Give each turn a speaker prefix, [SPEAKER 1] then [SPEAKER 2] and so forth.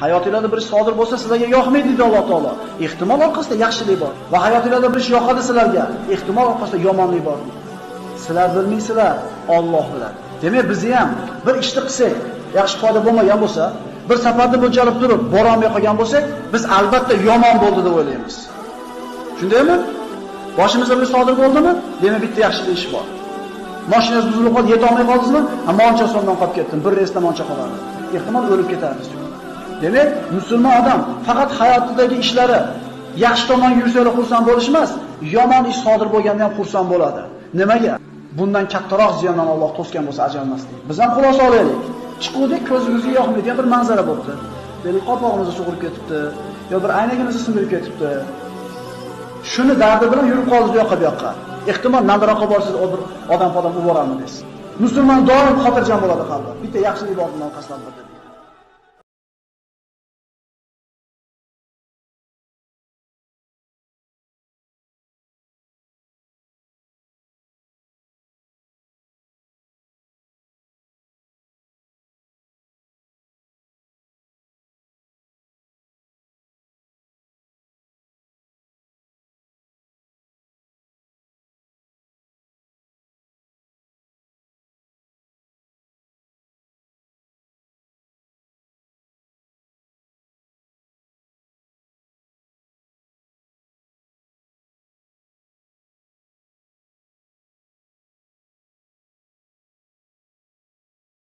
[SPEAKER 1] Hayotingizda bir ish sodir bo'lsa, sizlarga yoqmaydi deydi Alloh taolo. Ehtimol orqasida yaxshilik bor. Va hayotingizda bir ish yoqadi sizlarga, ehtimol orqasida yomonlik bor. Sizlar bilmaysizlar, Alloh biladi. Demak, biz ham bir ishni qilsak, yaxshi foyda bo'lmagan bo'lsa, bir safarda mo'ljalib turib, bora olmay qolgan bo'lsak, biz albatta yomon bo'ldi deb o'ylaymiz. Shundaymi? Boshimizda bir sodir bo'ldimi? Demak, bitta yaxshi ish bor. Mashinangiz buzilib qoldi, yeta olmay qoldingizmi? Moncha so'mdan qolib ketdim. Bir reysda moncha qoladi. Ehtimol o'lib ketarsiz. Demak, musulmon odam faqat hayotidagi ishlari yaxshi tomonga yursa xursand bo'lish emas, yomon ish sodir bo'lganda ham xursand bo'ladi. Nimaga? Bundan kattaroq ziyondan Alloh to'sgan bo'lsa ajralmaslik. Biz ham xulosa olaylik. Chiquvdik, ko'zimizga yoqmaydigan bir manzara bo'libdi. Deylik, qopog'imizni sug'urib ketibdi, yo bir aynagimizni sindirib ketibdi. Shuni dardi bilan yurib qoldik bu yoqqa. Ehtimol nariroqqa borsiz, odam urib boradi deysiz. Musulmon doim xotirjam bo'ladi qalbi. Bitta yaxshilik bor bundan qasam bo'ladi.